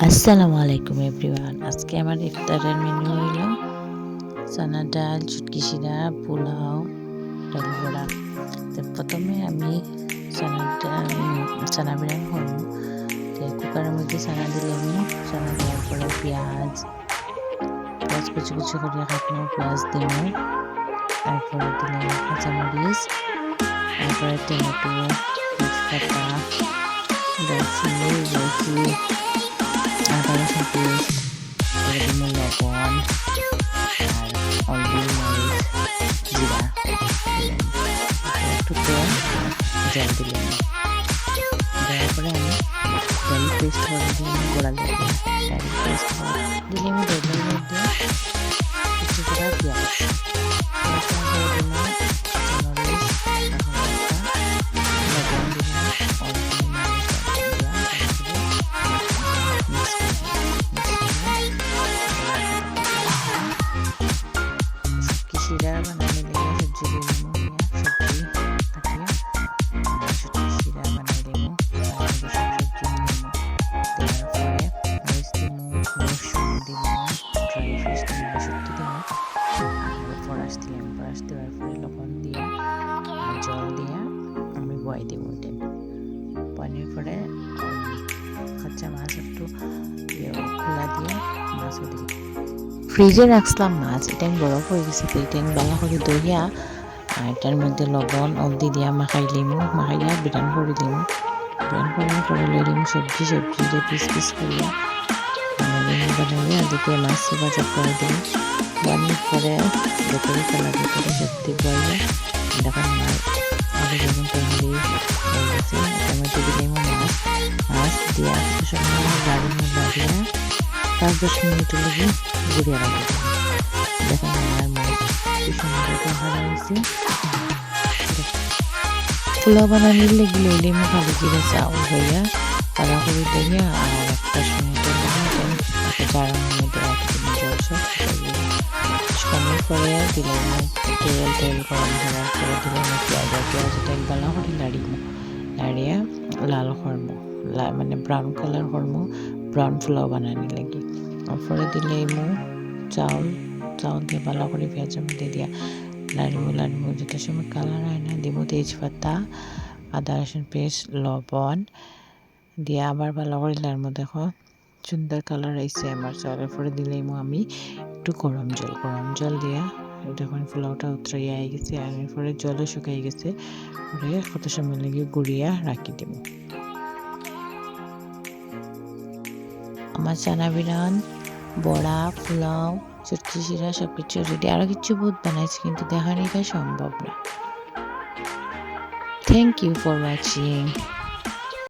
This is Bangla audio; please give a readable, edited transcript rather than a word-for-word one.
আসসালামু আলাইকুম এভরিওয়ান। আজকে আমার ইফতারের মেনু হইল চানা ডাল, চুটকি শিরা, পোলাও, ডাল বড়া। তো প্রথমে আমি চানা বিরান করব। কুকারের মধ্যে চানা দিলাম, চানা দেওয়ার পরে পেঁয়াজ কুচি কুচি করে কাটলাম, পেঁয়াজ দিলাম, তারপরে দিলাম কাঁচামরিচ, তারপরে টমেটো, তেজপাতা, দারচিনি, এলাচি, আদা রসুন পেস্ট, করে দিব লবণ আর হলদি, মরিচ, জিরা একটু তেল, জল দিলাম। দেওয়ার পরে আমি ডাল পেস্ট করে দিলাম, গোড়া দিলাম, ডাল পেস্ট দিলাম, ডালের মধ্যে কিছু করা পেঁয়াজ শিরা বানাই দেবো, সবজি দিয়ে সবজি কাটিয়ে শিরা বানাই দেবো, সব সবজি দেওয়ার পরে মরিচ দিব, রসুন দিব, ড্রাই ফ্রেশ দিব, সবজি দিব, ফরাস দিলাম, ফরাস দেওয়ার পরে লবণ দিয়ে জল দিয়ে আমি বয় দেবো। ওটা বয়ানোর পরে কাঁচা মাছ একটু খোলা দিয়ে মাছও দিই। ফ্রিজে রাখলাম মাছ, এটা আমি বরফ হয়ে গেছে, এটা আমি বালা করে দইয়া এটার মধ্যে লবণ হলদি দিয়া মাখাইয়া বিরান করে দিম, বিরান করে লইলাম সবজি দিয়ে পিস পিস করিয়া বানাইয়া দিকে মাছ বাজার করে দিই। বানানোর পরে ভেতরে ফেলা ভেতরে সবজি বইলে দেখেন আগে যখন তৈরি হয়ে গেছে টমেটো দিলাম, মাছ দিয়া সময় বাড়িয়া 5-10 মিনিট লেগে ঘুরিয়ে রাখবো। দেখেন আমার মাছ কি সুন্দর হারা হয়েছে। পোলাও বানানোর লেগে লইলে খালি জিরে চাউল হইয়া পালা করে দিয়ে আর 10 মিনিটের মধ্যে 4 মিনিট রাখি জল সব কমিয়ে করে দিলাম, তেল গরম হওয়ার পরে দিলাম পেঁয়াজটা বালা করে লাড়িয়া লাল করবো, মানে ব্রাউন কালার করবো, ব্রাউন পোলাও বানানি লাগে। তারপরে দিলে চাউল দিয়ে ভালো করে পেঁয়াজের মধ্যে দিয়া লাড়িব, যেটার সময় কালার হয় না দিব তেজপাতা, আদা রসুন পেস্ট, লবণ দিয়ে আবার ভালো করে লাড়ব। দেখো সুন্দর কালার আইছে আমার চাউলের। পরে দিলেই আমি একটু গরম জল দিয়া যখন পোলাওটা উতরাইয়া গেছে আর এরপরে জলও শুকাই গেছে, পরে কত সময় লাগে গুড়িয়া রাখি দেব। আমার চানা বিরান, বড়া, পোলাও, চুটকি শিরা সব কিছু রেডি। আরও কিছু বহুত বানাইছি কিন্তু দেখানিটা সম্ভব না। Thank you for watching.